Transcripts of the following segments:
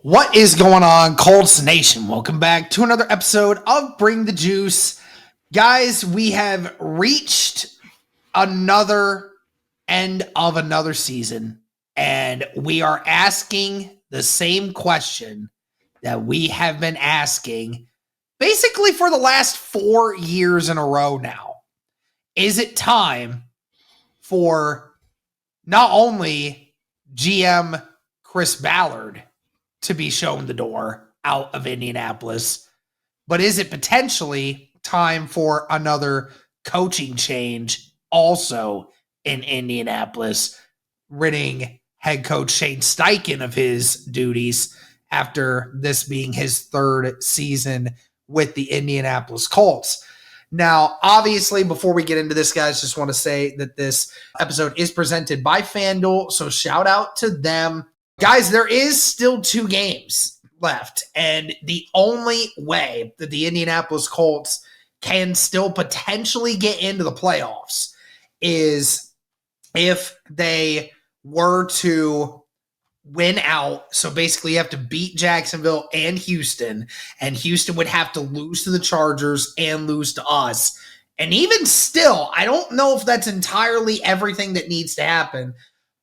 What is going on, Colts Nation? Welcome back to another episode of Bring the Juice. Guys, we have reached another end of another season, and we are asking the same question that we have been asking basically for the last 4 years in a row now. Is it time for not only GM Chris Ballard to be shown the door out of Indianapolis, but is it potentially time for another coaching change also in Indianapolis, ridding head coach Shane Steichen of his duties after this being his third season with the Indianapolis Colts? Now, obviously, before we get into this, guys, just want to say that this episode is presented by FanDuel, so shout out to them. Guys, there is still 2 games left, and the only way that the Indianapolis Colts can still potentially get into the playoffs is if they were to win out. So basically you have to beat Jacksonville and Houston would have to lose to the Chargers and lose to us. And even still, I don't know if that's entirely everything that needs to happen,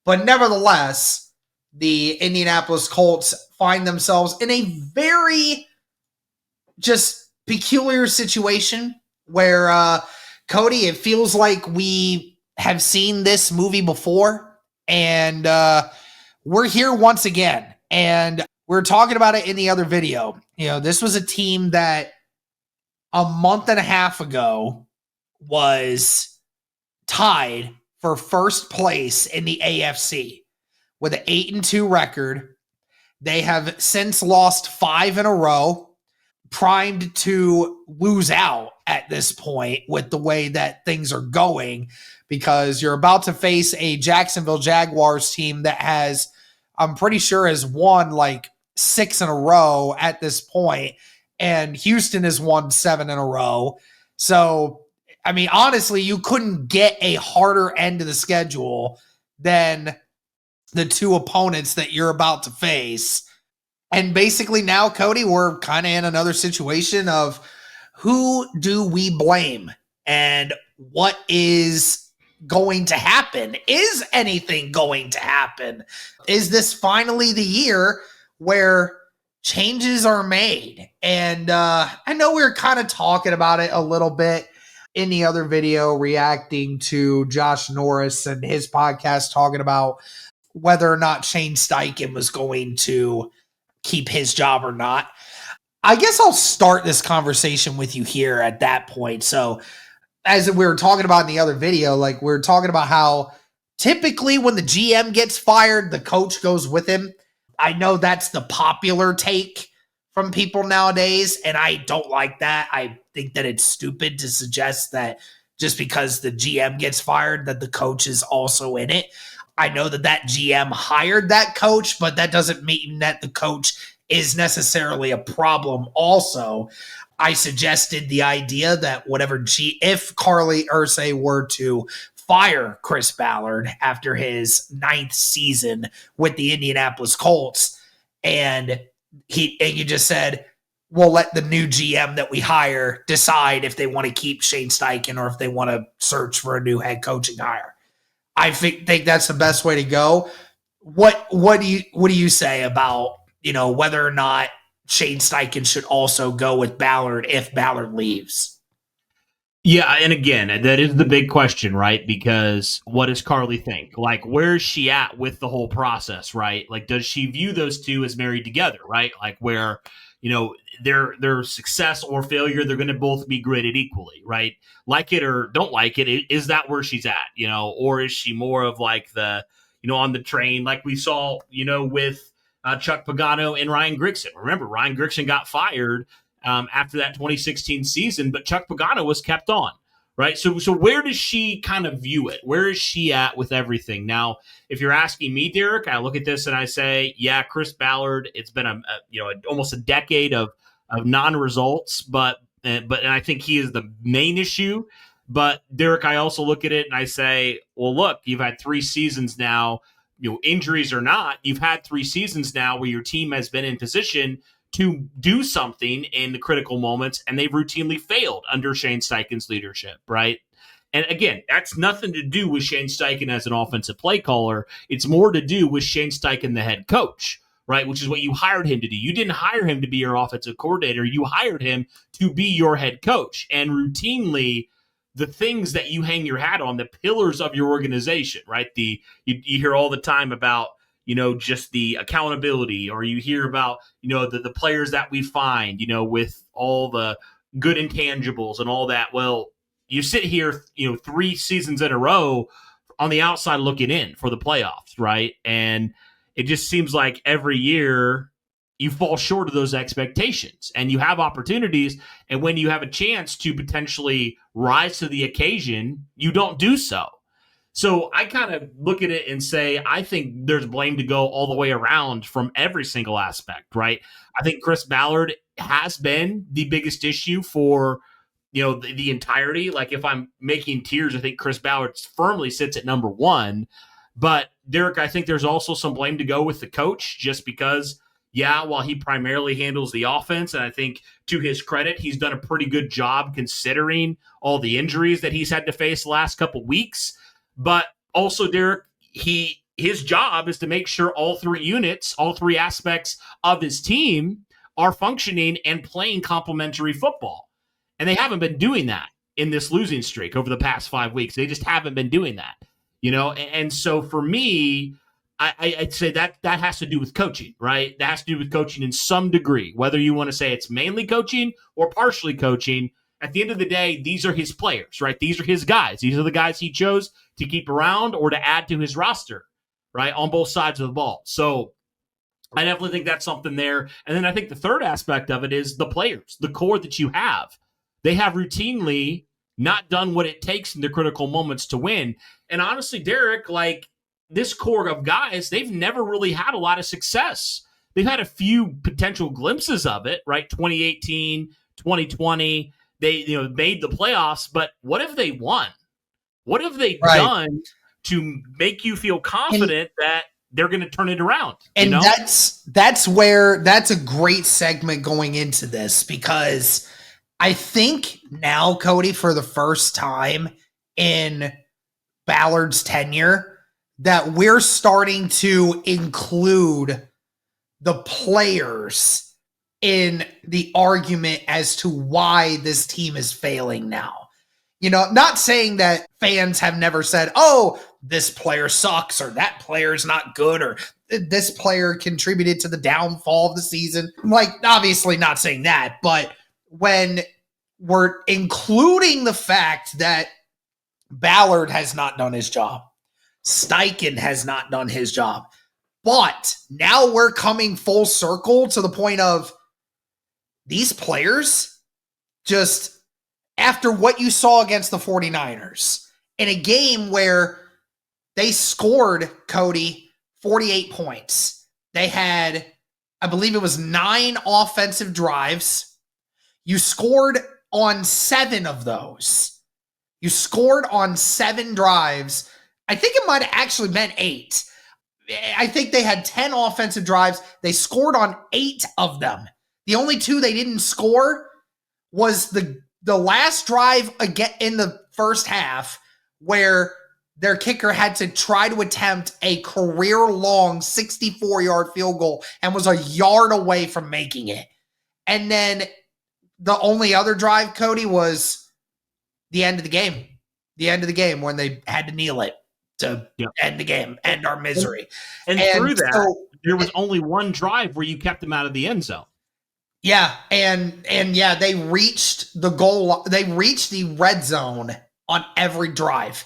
but nevertheless, the Indianapolis Colts find themselves in a very just peculiar situation where, Cody, it feels like we have seen this movie before, and we're here once again. And we're talking about it in the other video. You know, this was a team that a month and a half ago was tied for first place in the AFC. With an 8-2 record. They have since lost 5 in a row, primed to lose out at this point with the way that things are going, because you're about to face a Jacksonville Jaguars team that has, I'm pretty sure, has won like 6 in a row at this point, and Houston has won 7 in a row. So, I mean, honestly, you couldn't get a harder end of the schedule than the 2 opponents that you're about to face. And basically now, Cody, we're kind of in another situation of who do we blame and what is going to happen? Is anything going to happen? Is this finally the year where changes are made? And I know we were kind of talking about it a little bit in the other video, reacting to Josh Norris and his podcast, talking about whether or not Shane Steichen was going to keep his job or not. I guess I'll start this conversation with you here at that point. So as we were talking about in the other video, like we're talking about how typically when the GM gets fired, the coach goes with him. I know that's the popular take from people nowadays, and I don't like that. I think that it's stupid to suggest that just because the GM gets fired, that the coach is also in it. I know that GM hired that coach, but that doesn't mean that the coach is necessarily a problem. Also, I suggested the idea that if Carly Ursay were to fire Chris Ballard after his 9th season with the Indianapolis Colts, and you just said, we'll let the new GM that we hire decide if they want to keep Shane Steichen or if they want to search for a new head coaching hire. I think that's the best way to go. What do you say about, whether or not Shane Steichen should also go with Ballard if Ballard leaves? Yeah, and again, that is the big question, right? Because what does Carly think? Like, where's she at with the whole process, right? Like, does she view those two as married together, right? Like, where, their success or failure, they're going to both be graded equally, right? Like it or don't like it, is that where she's at, or is she more of like the, on the train, like we saw, with Chuck Pagano and Ryan Grigson. Remember, Ryan Grigson got fired after that 2016 season, but Chuck Pagano was kept on, right? So where does she kind of view it? Where is she at with everything? Now, if you're asking me, Derek, I look at this and I say, yeah, Chris Ballard, it's been almost a decade of non-results, but I think he is the main issue. But Derek, I also look at it and I say, well, look, you've had 3 seasons now injuries or not, you've had 3 seasons now where your team has been in position to do something in the critical moments, and they've routinely failed under Shane Steichen's leadership, right? And again, that's nothing to do with Shane Steichen as an offensive play caller. It's more to do with Shane Steichen, the head coach, right? Which is what you hired him to do. You didn't hire him to be your offensive coordinator. You hired him to be your head coach. And routinely, the things that you hang your hat on, the pillars of your organization, right? You hear all the time about, just the accountability, or you hear about, the players that we find, with all the good intangibles and all that. Well, you sit here, 3 seasons in a row on the outside looking in for the playoffs, right? And it just seems like every year you fall short of those expectations, and you have opportunities. And when you have a chance to potentially rise to the occasion, you don't do so. So I kind of look at it and say, I think there's blame to go all the way around from every single aspect, right? I think Chris Ballard has been the biggest issue for the entirety. Like, if I'm making tiers, I think Chris Ballard firmly sits at number 1. But Derek, I think there's also some blame to go with the coach, just because, while he primarily handles the offense, and I think to his credit, he's done a pretty good job considering all the injuries that he's had to face the last couple weeks. But also, Derek, his job is to make sure all 3 units, all 3 aspects of his team are functioning and playing complementary football. And they haven't been doing that in this losing streak over the past 5 weeks. They just haven't been doing that, And so for me, I'd say that has to do with coaching, right? That has to do with coaching in some degree, whether you want to say it's mainly coaching or partially coaching. At the end of the day, these are his players, right? These are his guys. These are the guys he chose to keep around or to add to his roster, right? On both sides of the ball. So I definitely think that's something there. And then I think the third aspect of it is the players, the core that you have. They have routinely not done what it takes in the critical moments to win. And honestly, Derek, like, this core of guys, they've never really had a lot of success. They've had a few potential glimpses of it, right? 2018, 2020, they made the playoffs, but what have they won? What have they done to make you feel confident that they're going to turn it around? And that's where that's a great segment going into this, because I think now, Cody, for the first time in Ballard's tenure, that we're starting to include the players in the argument as to why this team is failing now. Not saying that fans have never said, oh, this player sucks, or that player is not good, or this player contributed to the downfall of the season. Like, obviously not saying that, but when we're including the fact that Ballard has not done his job, Steichen has not done his job, but now we're coming full circle to the point of these players, just after what you saw against the 49ers, in a game where they scored, Cody, 48 points. They had, I believe it was 9 offensive drives. You scored on 7 of those. You scored on 7 drives. I think it might have actually been 8. I think they had 10 offensive drives. They scored on 8 of them. The only 2 they didn't score was the last drive again in the first half, where their kicker had to try to attempt a career-long 64-yard field goal and was a yard away from making it. And then the only other drive, Cody, was the end of the game. The end of the game, when they had to kneel it to end the game, end our misery. And through that, there was only one drive where you kept them out of the end zone. Yeah, and they reached the goal. They reached the red zone on every drive,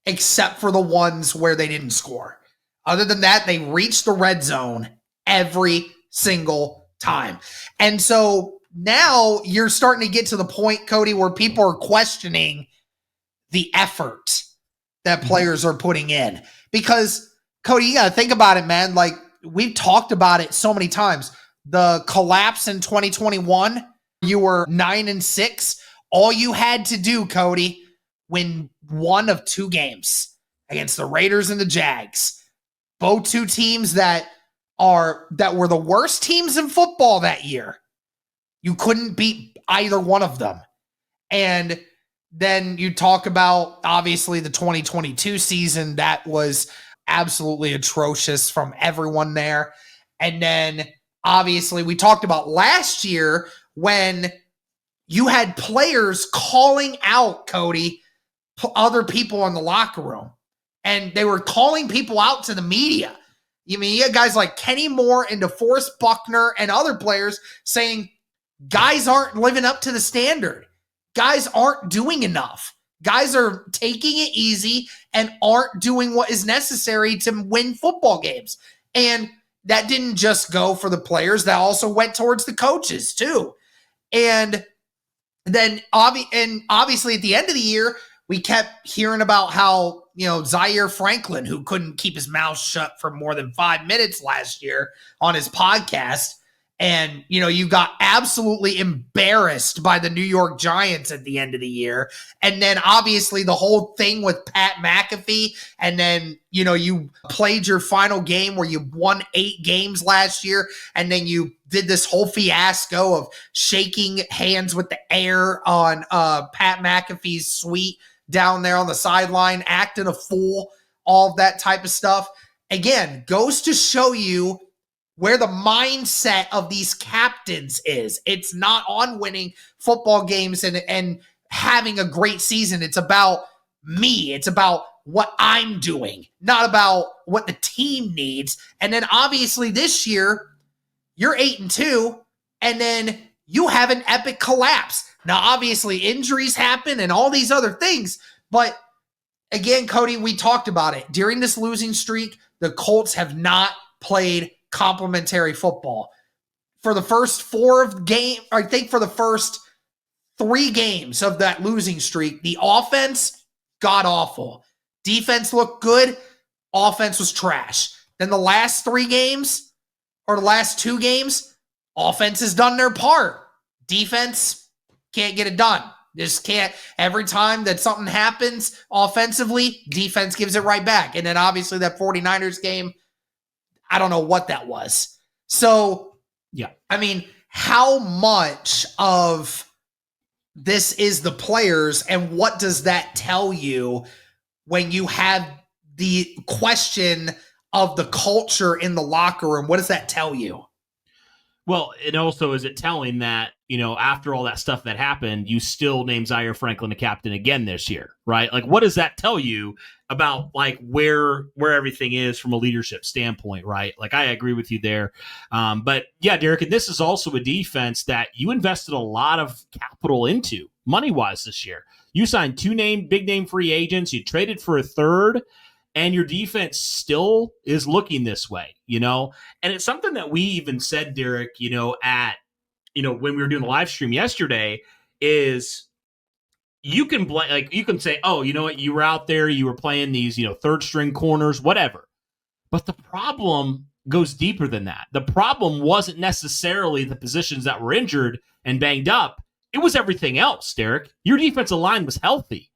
except for the ones where they didn't score. Other than that, they reached the red zone every single time. And so now you're starting to get to the point, Cody, where people are questioning the effort that players are putting in. Because, Cody, you got to think about it, man. Like, we've talked about it so many times. The collapse in 2021, you were 9-6. All you had to do, Cody, win one of 2 games against the Raiders and the Jags. both two teams that were the worst teams in football that year. You couldn't beat either one of them. And then you talk about, obviously, the 2022 season. That was absolutely atrocious from everyone there. And then, obviously, we talked about last year when you had players calling out, Cody, other people in the locker room. And they were calling people out to the media. You mean, you had guys like Kenny Moore and DeForest Buckner and other players saying guys aren't living up to the standard. Guys aren't doing enough. Guys are taking it easy and aren't doing what is necessary to win football games. And that didn't just go for the players. That also went towards the coaches too. And then obviously at the end of the year, we kept hearing about how, Zaire Franklin, who couldn't keep his mouth shut for more than 5 minutes last year on his podcast. And, you got absolutely embarrassed by the New York Giants at the end of the year. And then obviously the whole thing with Pat McAfee. And then, you played your final game where you won 8 games last year. And then you did this whole fiasco of shaking hands with the air on Pat McAfee's suite down there on the sideline, acting a fool, all of that type of stuff. Again, goes to show you where the mindset of these captains is. It's not on winning football games and having a great season. It's about me. It's about what I'm doing, not about what the team needs. And then obviously this year, you're 8-2, and then you have an epic collapse. Now, obviously, injuries happen and all these other things. But again, Cody, we talked about it. During this losing streak, the Colts have not played complementary football. For the first for the first 3 games of that losing streak, the offense got awful. Defense looked good. Offense was trash. Then the last 3 games, or the last 2 games, offense has done their part. Defense can't get it done. Just can't. Every time that something happens offensively, defense gives it right back. And then obviously that 49ers game, I don't know what that was. So, yeah. I mean, how much of this is the players, and what does that tell you when you have the question of the culture in the locker room? What does that tell you? Well, and also, is it telling that, after all that stuff that happened, you still named Zaire Franklin the captain again this year, right? Like, what does that tell you about, like, where everything is from a leadership standpoint, right? Like, I agree with you there. But, yeah, Derek, and this is also a defense that you invested a lot of capital into, money-wise, this year. You signed 2 big-name free agents. You traded for a third. And your defense still is looking this way, And it's something that we even said, Derek, when we were doing the live stream yesterday, is you can say, oh, you know what? You were out there, you were playing these, third string corners, whatever. But the problem goes deeper than that. The problem wasn't necessarily the positions that were injured and banged up. It was everything else, Derek. Your defensive line was healthy,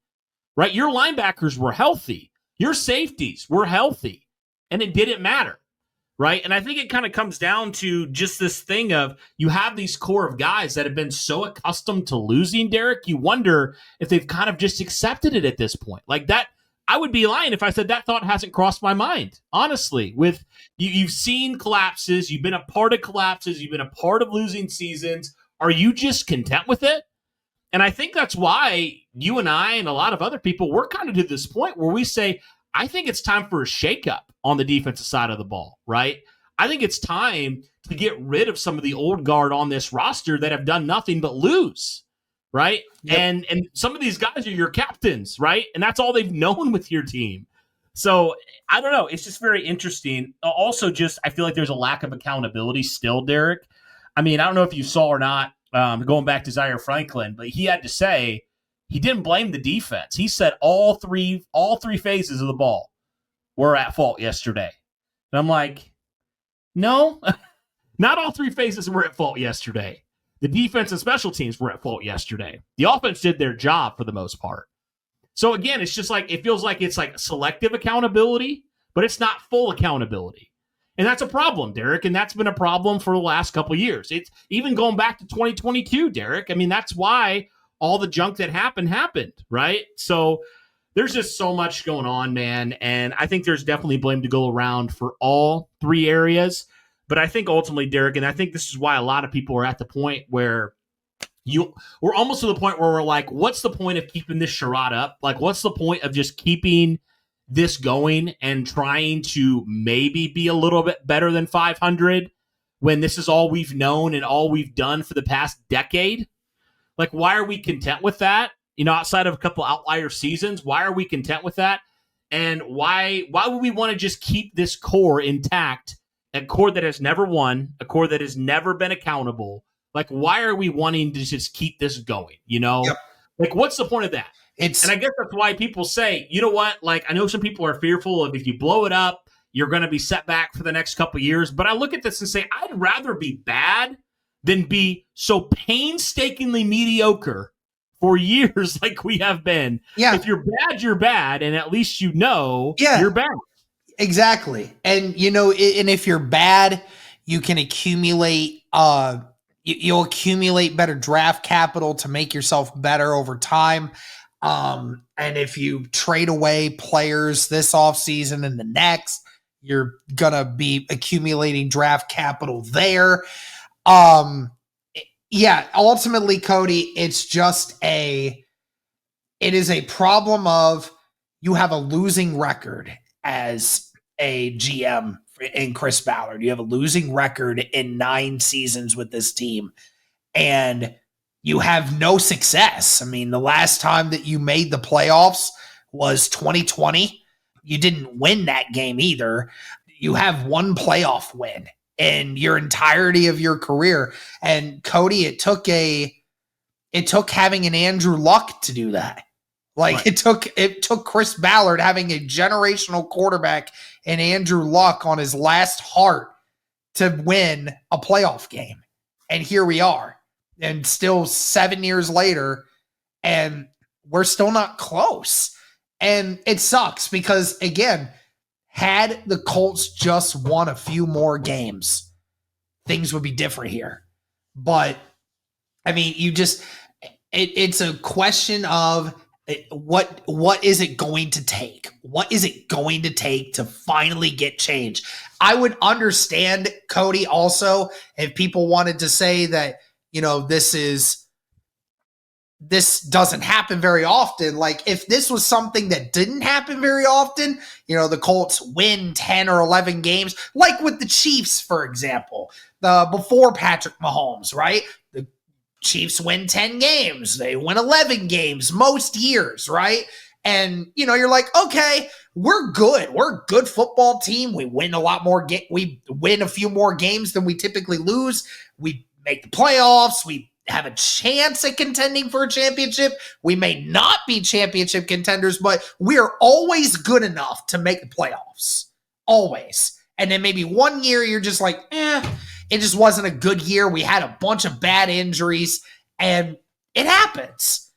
right? Your linebackers were healthy. Your safeties were healthy, and it didn't matter, right? And I think it kind of comes down to just this thing of you have these core of guys that have been so accustomed to losing, Derek, you wonder if they've kind of just accepted it at this point. Like that, I would be lying if I said that thought hasn't crossed my mind, honestly. With you've seen collapses, you've been a part of collapses, you've been a part of losing seasons. Are you just content with it? And I think that's why you and I and a lot of other people, we're kind of to this point where we say, I think it's time for a shakeup on the defensive side of the ball, right? I think it's time to get rid of some of the old guard on this roster that have done nothing but lose, right? Yep. And some of these guys are your captains, right? And that's all they've known with your team. So I don't know. It's just very interesting. Also, I feel like there's a lack of accountability still, Derek. I mean, I don't know if you saw or not, going back to Zaire Franklin, but he had to say he didn't blame the defense. He said all three phases of the ball were at fault yesterday. And I'm like, no, not all 3 phases were at fault yesterday. The defense and special teams were at fault yesterday. The offense did their job for the most part. So again, it's just like, it feels like it's like selective accountability, but it's not full accountability. And that's a problem, Derek, and that's been a problem for the last couple of years. It's even going back to 2022, Derek. I mean, that's why all the junk that happened, right? So there's just so much going on, man, and I think there's definitely blame to go around for all three areas. But I think ultimately, Derek, and I think this is why a lot of people are at the point where we're almost to the point where we're like, what's the point of keeping this charade up? Like, what's the point of just keeping this going and trying to maybe be a little bit better than 500 when this is all we've known and all we've done for the past decade? Like, why are we content with that? Outside of a couple outlier seasons, why are we content with that? And why would we want to just keep this core intact, a core that has never won, a core that has never been accountable? Like, why are we wanting to just keep this going? Yep. Like, what's the point of that? And I guess that's why people say, you know what? Like, I know some people are fearful of if you blow it up, you're going to be set back for the next couple of years. But I look at this and say, I'd rather be bad than be so painstakingly mediocre for years like we have been. Yeah. If you're bad, you're bad. And at least you're bad. Exactly. And, and if you're bad, you can accumulate you'll accumulate better draft capital to make yourself better over time. And if you trade away players this offseason and the next, you're going to be accumulating draft capital there. Yeah, ultimately, Cody, it is a problem of you have a losing record as a GM in Chris Ballard. You have a losing record in 9 seasons with this team, and you have no success. I mean, the last time that you made the playoffs was 2020. You didn't win that game either. You have one playoff win in your entirety of your career. And Cody, it took having an Andrew Luck to do that. Like, right. It took Chris Ballard having a generational quarterback and Andrew Luck on his last heart to win a playoff game. And here we are. And still 7 years later, and we're still not close. And it sucks because, again, had the Colts just won a few more games, things would be different here. But, I mean, it's a question of what is it going to take? What is it going to take to finally get change? I would understand, Cody, also, if people wanted to say that, this doesn't happen very often. Like, if this was something that didn't happen very often, the Colts win 10 or 11 games, like with the Chiefs, for example, before Patrick Mahomes, right? The Chiefs win 10 games. They win 11 games most years, right? And, you're like, okay, we're good. We're a good football team. We win a lot more. We win a few more games than we typically lose. We make the playoffs. We have a chance at contending for a championship. We may not be championship contenders, but we are always good enough to make the playoffs. Always. And then maybe one year you're just like, it just wasn't a good year. We had a bunch of bad injuries, and it happens.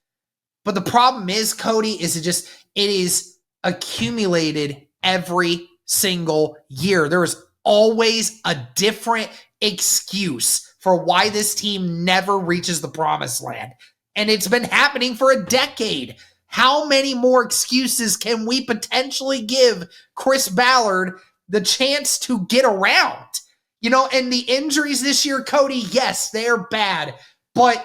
But the problem is, Cody, it is accumulated every single year. There is always a different excuse for why this team never reaches the promised land. And it's been happening for a decade. How many more excuses can we potentially give Chris Ballard the chance to get around? And the injuries this year, Cody, yes, they're bad, but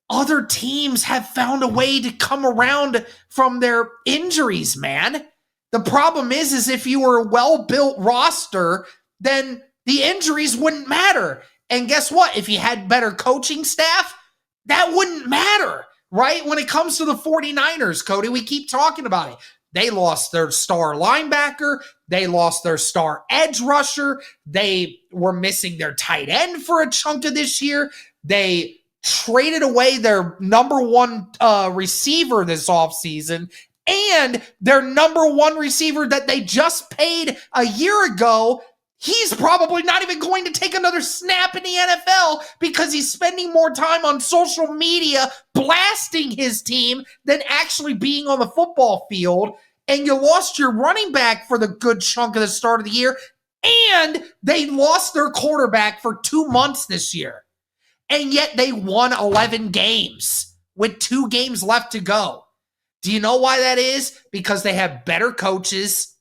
other teams have found a way to come around from their injuries, man. The problem is if you were a well-built roster, then the injuries wouldn't matter. And guess what? If you had better coaching staff, that wouldn't matter, right? When it comes to the 49ers, Cody, we keep talking about it. They lost their star linebacker. They lost their star edge rusher. They were missing their tight end for a chunk of this year. They traded away their number one receiver this offseason, and their number one receiver that they just paid a year ago, he's probably not even going to take another snap in the NFL because he's spending more time on social media blasting his team than actually being on the football field. and you lost your running back for the good chunk of the start of the year, and they lost their quarterback for 2 months this year. And yet they won 11 games with 2 games left to go. Do you know why that is? Because they have better coaches,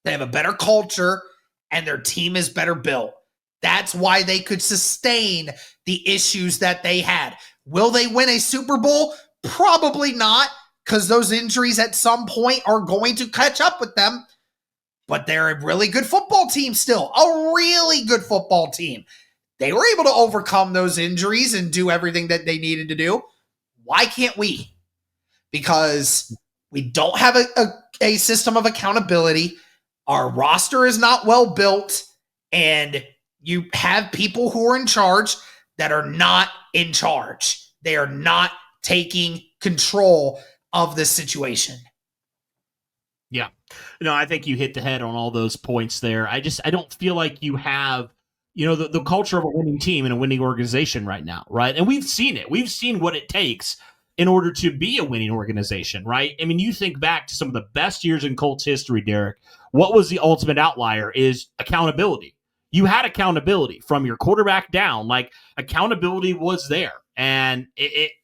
they have a better culture, and their team is better built. That's why they could sustain the issues that they had. Will they win a Super Bowl? Probably not, because those injuries at some point are going to catch up with them. But they're a really good football team still, a really good football team. They were able to overcome those injuries and do everything that they needed to do. Why can't we? Because we don't have a system of accountability. Our roster is not well built, and you have people who are in charge that are not in charge. They are not taking control of this situation. Yeah. No, I think you hit the head on all those points there. I don't feel like you have, the culture of a winning team and a winning organization right now, right? And we've seen it. We've seen what it takes in order to be a winning organization, right? I mean, you think back to some of the best years in Colts history, Derek. What was the ultimate outlier is accountability. You had accountability from your quarterback down. Like, accountability was there. And it's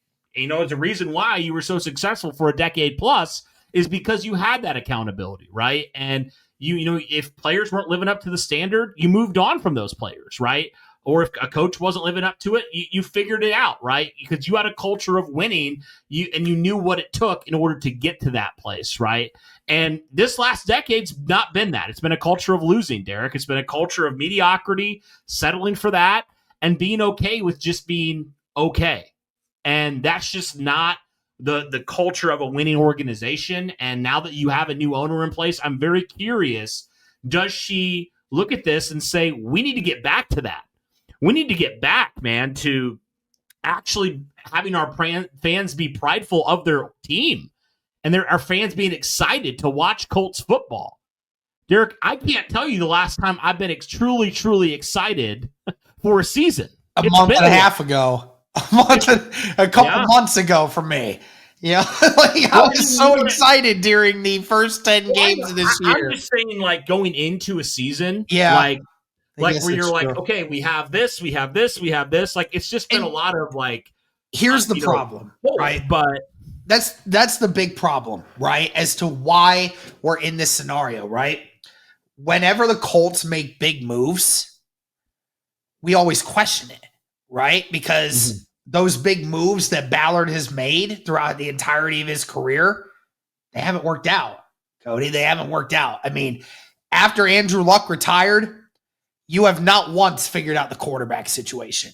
a reason why you were so successful for a decade plus is because you had that accountability, right? And if players weren't living up to the standard, you moved on from those players, right? Or if a coach wasn't living up to it, you figured it out, right? Because you had a culture of winning, and you knew what it took in order to get to that place, right? And this last decade's not been that. It's been a culture of losing, Derek. It's been a culture of mediocrity, settling for that, and being okay with just being okay. And that's just not the culture of a winning organization. And now that you have a new owner in place, I'm very curious, does she look at this and say, we need to get back to that? We need to get back, man, to actually having our fans be prideful of their team and our fans being excited to watch Colts football. Derek, I can't tell you the last time I've been truly, truly excited for a season. A month and a half ago. A couple months ago for me. I was so excited during the first 10 games of this year. I'm just saying, like, going into a season, where you're like, true. Okay, we have this, we have this, we have this. Like, it's just been a lot of like. Here's the problem, right? But that's the big problem, right? As to why we're in this scenario, right? Whenever the Colts make big moves, we always question it, right? Because those big moves that Ballard has made throughout the entirety of his career, they haven't worked out, Cody. They haven't worked out. I mean, after Andrew Luck retired, you have not once figured out the quarterback situation.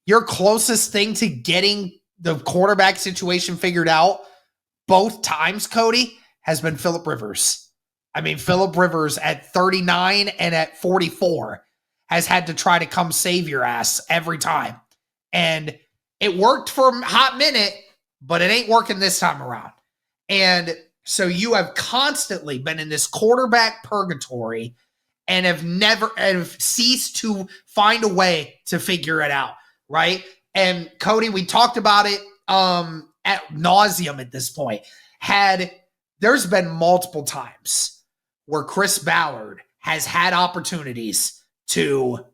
Your closest thing to getting the quarterback situation figured out both times, Cody, has been Phillip Rivers. I mean, Phillip Rivers at 39 and at 44 has had to try to come save your ass every time. And it worked for a hot minute, but it ain't working this time around. And so you have constantly been in this quarterback purgatory and have ceased to find a way to figure it out, right? And Cody, we talked about it at nauseum at this point. There's been multiple times where Chris Ballard has had opportunities to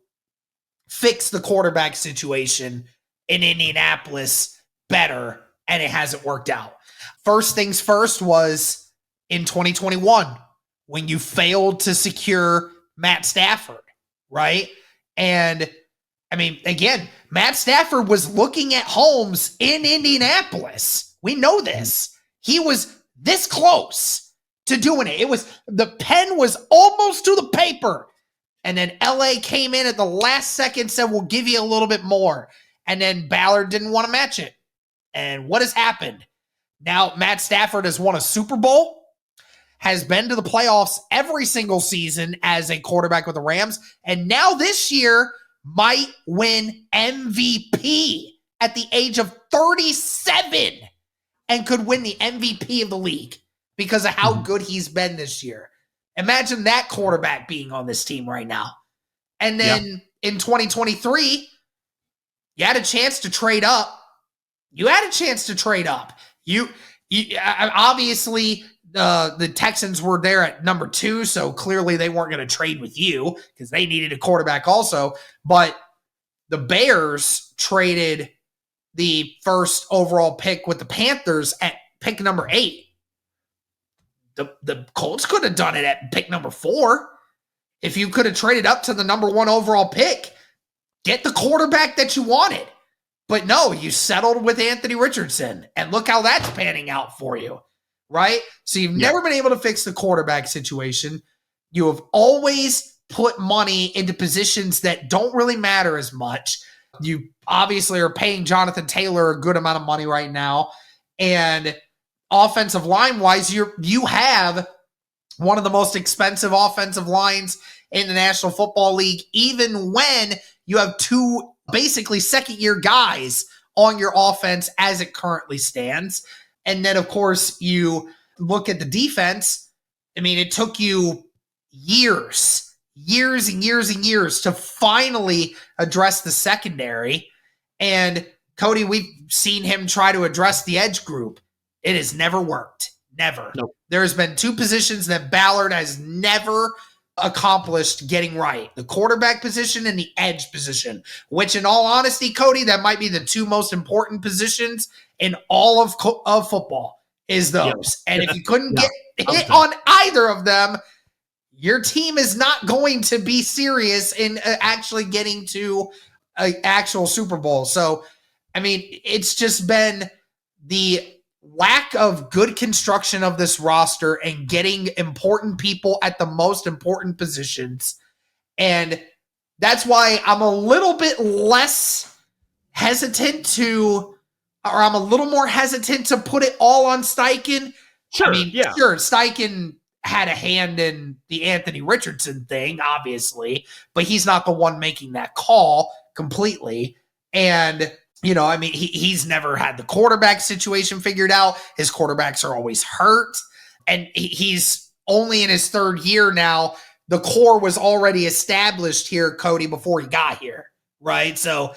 fix the quarterback situation in Indianapolis better, and it hasn't worked out. First things first was in 2021 when you failed to secure Matt Stafford, right? And I mean, again, Matt Stafford was looking at homes in Indianapolis. We know this. He was this close to doing it. The pen was almost to the paper. And then LA came in at the last second, said, we'll give you a little bit more. And then Ballard didn't want to match it. And what has happened? Now Matt Stafford has won a Super Bowl, has been to the playoffs every single season as a quarterback with the Rams, and now this year might win MVP at the age of 37 and could win the MVP of the league because of how good he's been this year. Imagine that quarterback being on this team right now. And then in 2023, you had a chance to trade up. You obviously, the Texans were there at number 2, so clearly they weren't going to trade with you because they needed a quarterback also. But the Bears traded the first overall pick with the Panthers at pick number 8. The Colts could have done it at pick number 4. If you could have traded up to the number 1 overall pick, get the quarterback that you wanted. But no, you settled with Anthony Richardson, and look how that's panning out for you, right? So you've never been able to fix the quarterback situation. You have always put money into positions that don't really matter as much. You obviously are paying Jonathan Taylor a good amount of money right now. And offensive line-wise, you have one of the most expensive offensive lines in the National Football League, even when you have 2 basically second-year guys on your offense as it currently stands. And then, of course, you look at the defense. I mean, it took you years to finally address the secondary. And Cody, we've seen him try to address the edge group. It has never worked. Never. Nope. There's been 2 positions that Ballard has never accomplished getting right. The quarterback position and the edge position, which in all honesty, Cody, that might be the 2 most important positions in all of football is those. Yep. And if you couldn't get hit on either of them, your team is not going to be serious in actually getting to an actual Super Bowl. So, I mean, it's just been the lack of good construction of this roster and getting important people at the most important positions. And that's why I'm a little bit less hesitant I'm a little more hesitant to put it all on Steichen. Sure. I mean, sure, Steichen had a hand in the Anthony Richardson thing, obviously, but he's not the one making that call completely. And I mean, he's never had the quarterback situation figured out. His quarterbacks are always hurt. And he's only in his 3rd year now. The core was already established here, Cody, before he got here, right? So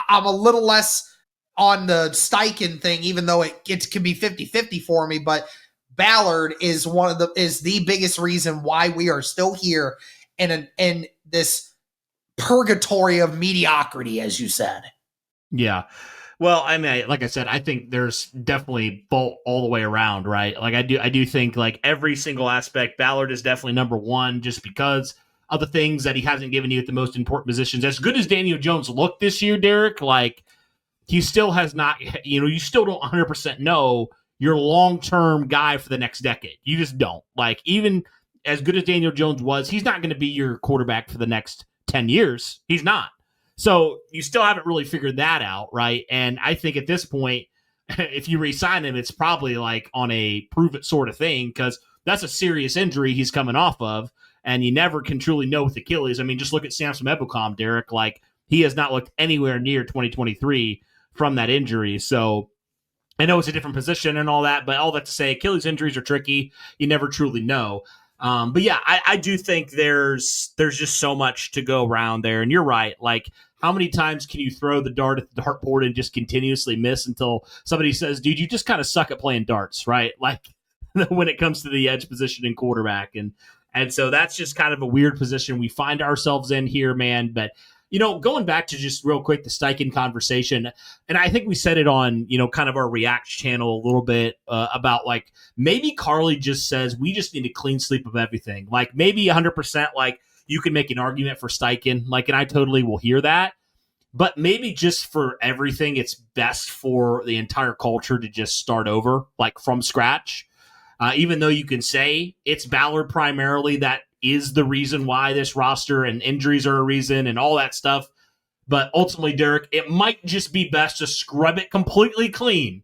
I'm a little less on the Steichen thing, even though it can be 50-50 for me. But Ballard is the biggest reason why we are still here in this purgatory of mediocrity, as you said. Yeah. Well, I mean, like I said, I think there's definitely fault all the way around, right? Like I do think like every single aspect, Ballard is definitely number 1 just because of the things that he hasn't given you at the most important positions. As good as Daniel Jones looked this year, Derek, like he still has not, you still don't 100% know your long-term guy for the next decade. You just don't. Like even as good as Daniel Jones was, he's not going to be your quarterback for the next 10 years. He's not. So you still haven't really figured that out, right? And I think at this point, if you re-sign him, it's probably like on a prove it sort of thing because that's a serious injury he's coming off of, and you never can truly know with Achilles. I mean, just look at Samson Ebukam, Derek. Like he has not looked anywhere near 2023 from that injury. So I know it's a different position and all that, but all that to say, Achilles injuries are tricky. You never truly know. But yeah, I do think there's just so much to go around there. And you're right. Like, how many times can you throw the dart at the dartboard and just continuously miss until somebody says, dude, you just kind of suck at playing darts, right? Like when it comes to the edge position and quarterback. And so that's just kind of a weird position we find ourselves in here, man. But going back to just real quick, the Steichen conversation, and I think we said it on, kind of our React channel a little bit about like, maybe Carly just says, we just need a clean sweep of everything. Like maybe 100%, like you can make an argument for Steichen, like, and I totally will hear that, but maybe just for everything, it's best for the entire culture to just start over, like from scratch. Even though you can say it's Ballard primarily that is the reason why this roster and injuries are a reason and all that stuff. But ultimately, Derek, it might just be best to scrub it completely clean,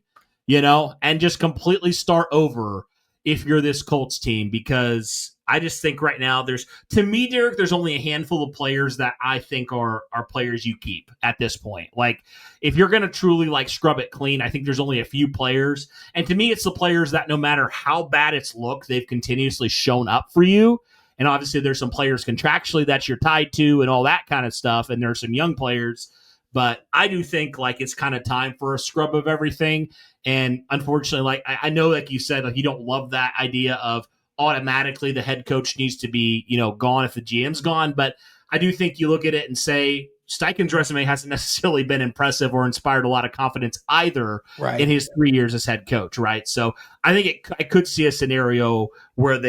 and just completely start over if you're this Colts team, because I just think right now to me, Derek, there's only a handful of players that I think are players you keep at this point. Like if you're going to truly like scrub it clean, I think there's only a few players. And to me, it's the players that no matter how bad it's looked, they've continuously shown up for you. And obviously there's some players contractually that you're tied to and all that kind of stuff. And there's some young players But I do think like it's kind of time for a scrub of everything. And unfortunately, like I know, like you said, like you don't love that idea of automatically the head coach needs to be, gone if the GM's gone. But I do think you look at it and say Steichen's resume hasn't necessarily been impressive or inspired a lot of confidence either in his 3 years as head coach, right? So I think I could see a scenario where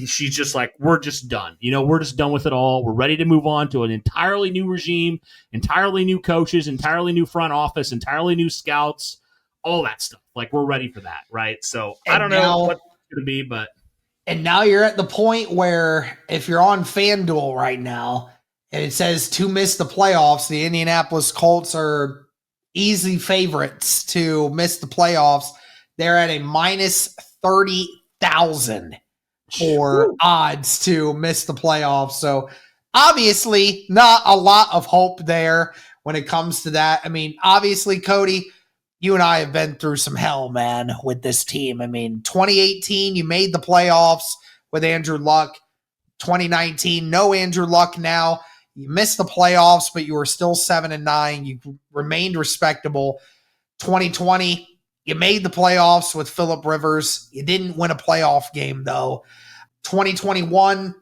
she's just like, we're just done. We're just done with it all. We're ready to move on to an entirely new regime, entirely new coaches, entirely new front office, entirely new scouts, all that stuff. Like, we're ready for that, right? So I don't know what it's going to be, but. And now you're at the point where if you're on FanDuel right now, and it says to miss the playoffs, the Indianapolis Colts are easy favorites to miss the playoffs. They're at a minus 30,000 for odds to miss the playoffs. So obviously not a lot of hope there when it comes to that. I mean, obviously, Cody, you and I have been through some hell, man, with this team. I mean, 2018, you made the playoffs with Andrew Luck. 2019, no Andrew Luck now. You missed the playoffs, but you were still 7-9. You remained respectable. 2020, you made the playoffs with Phillip Rivers. You didn't win a playoff game, though. 2021,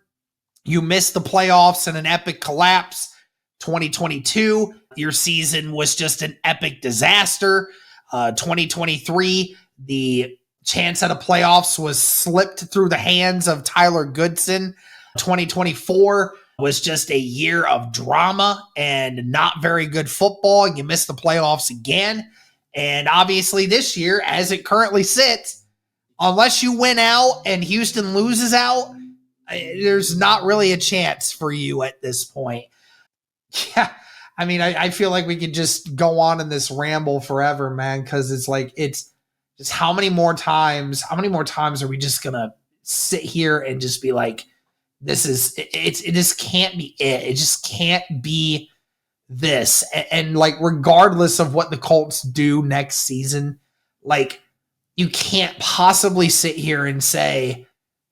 you missed the playoffs in an epic collapse. 2022, your season was just an epic disaster. 2023, the chance at a playoffs was slipped through the hands of Tyler Goodson. 2024 was just a year of drama and not very good football. You missed the playoffs again. And obviously this year, as it currently sits, unless you win out and Houston loses out, there's not really a chance for you at this point. Yeah. I mean, I feel like we could just go on in this ramble forever, man, because it's just how many more times are we just going to sit here and just be like, it just can't be it. It just can't be this. And like, regardless of what the Colts do next season, like, you can't possibly sit here and say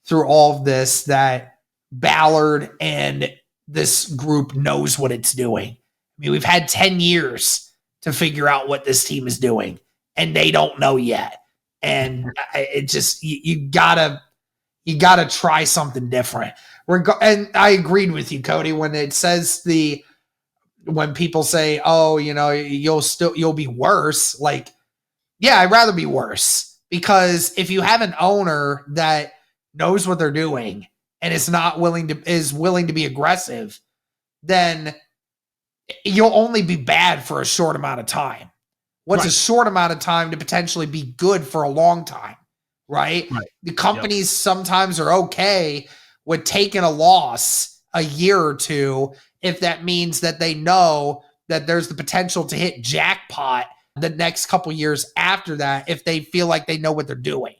through all of this that Ballard and this group knows what it's doing. I mean, we've had 10 years to figure out what this team is doing, and they don't know yet. And it just, you gotta try something different. And I agreed with you, Cody, when it says when people say, oh, you'll be worse. Like, yeah, I'd rather be worse, because if you have an owner that knows what they're doing and is willing to be aggressive, then you'll only be bad for a short amount of time. What's a short amount of time to potentially be good for a long time, right? The companies sometimes are okay with taking a loss a year or two if that means that they know that there's the potential to hit jackpot the next couple years after that if they feel like they know what they're doing.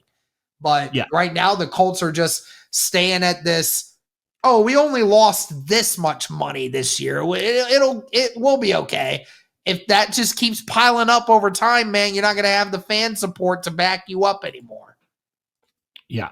But right now the Colts are just staying at this, oh, we only lost this much money this year. It will be okay. If that just keeps piling up over time, man, you're not going to have the fan support to back you up anymore. Yeah.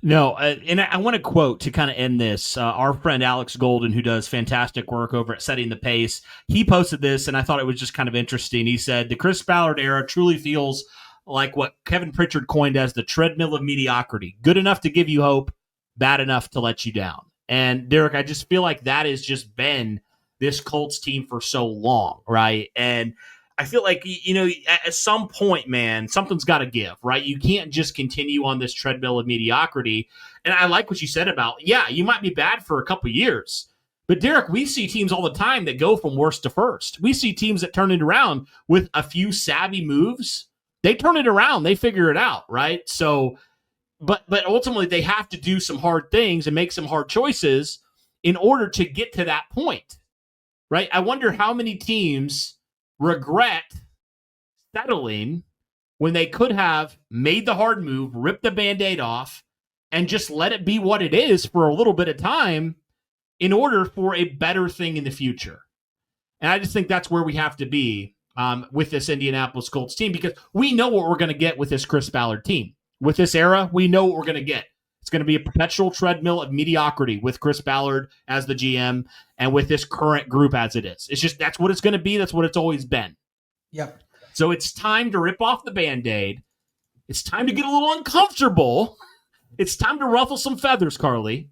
No, and I want to quote to kind of end this. Our friend Alex Golden, who does fantastic work over at Setting the Pace, he posted this, and I thought it was just kind of interesting. He said, the Chris Ballard era truly feels like what Kevin Pritchard coined as the treadmill of mediocrity. Good enough to give you hope, bad enough to let you down. And Derek, I just feel like that has just been this Colts team for so long, right? And I feel like, at some point, man, something's got to give, right? You can't just continue on this treadmill of mediocrity. And I like what you said about, you might be bad for a couple years. But Derek, we see teams all the time that go from worst to first. We see teams that turn it around with a few savvy moves. They turn it around. They figure it out, right? So, but ultimately they have to do some hard things and make some hard choices in order to get to that point, right? I wonder how many teams regret settling when they could have made the hard move, ripped the Band-Aid off, and just let it be what it is for a little bit of time in order for a better thing in the future. And I just think that's where we have to be with this Indianapolis Colts team, because we know what we're going to get with this Chris Ballard team. With this era, we know what we're going to get. It's going to be a perpetual treadmill of mediocrity with Chris Ballard as the GM and with this current group as it is. It's just, that's what it's going to be. That's what it's always been. Yep. So it's time to rip off the Band-Aid. It's time to get a little uncomfortable. It's time to ruffle some feathers, Carly,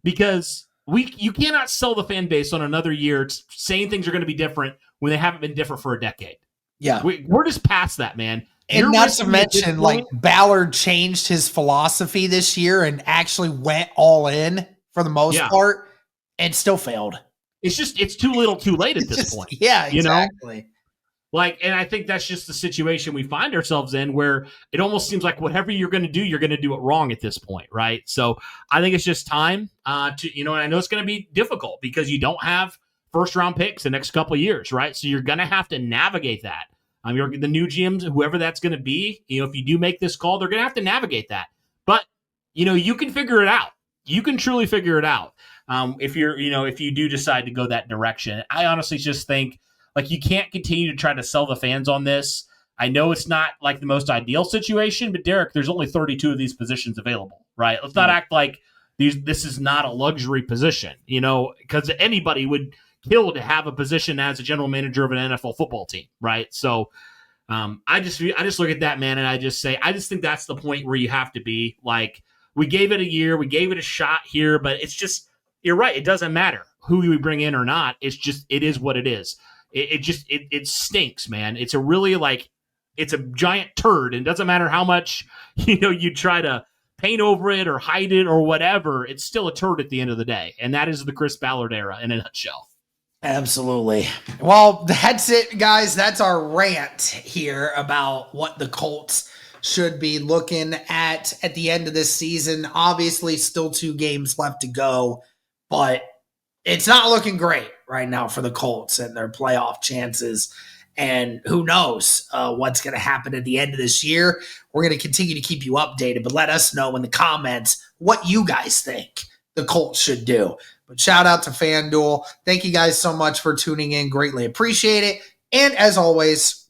because you cannot sell the fan base on another year saying things are going to be different when they haven't been different for a decade. Yeah. We're just past that, man. And not to mention, like, Ballard changed his philosophy this year and actually went all in for the most part and still failed. It's too little too late at this point. Yeah, exactly. You know? Like, and I think that's just the situation we find ourselves in, where it almost seems like whatever you're going to do, you're going to do it wrong at this point, right? So I think it's just time to, and I know it's going to be difficult because you don't have first round picks the next couple of years, right? So you're going to have to navigate that. You're the new GMs, whoever that's going to be, if you do make this call, they're going to have to navigate that. But, you can figure it out. You can truly figure it out. If you do decide to go that direction. I honestly just think, like, you can't continue to try to sell the fans on this. I know it's not like the most ideal situation, but Derek, there's only 32 of these positions available, right? Let's not act like this is not a luxury position, because anybody would kill to have a position as a general manager of an NFL football team, right? So I just look at that, man, and I just think that's the point where you have to be. Like, we gave it a year, we gave it a shot here, but it's just, you're right, it doesn't matter who we bring in or not. It's just, it is what it is. It stinks, man. It's a giant turd, and it doesn't matter how much you try to paint over it or hide it or whatever. It's still a turd at the end of the day, and that is the Chris Ballard era in a nutshell. Absolutely. Well, that's it, guys. That's our rant here about what the Colts should be looking at the end of this season. Obviously, still 2 games left to go, but it's not looking great right now for the Colts and their playoff chances. And who knows what's going to happen at the end of this year. We're going to continue to keep you updated, but let us know in the comments what you guys think the Colts should do. But shout out to FanDuel. Thank you guys so much for tuning in. Greatly appreciate it. And as always,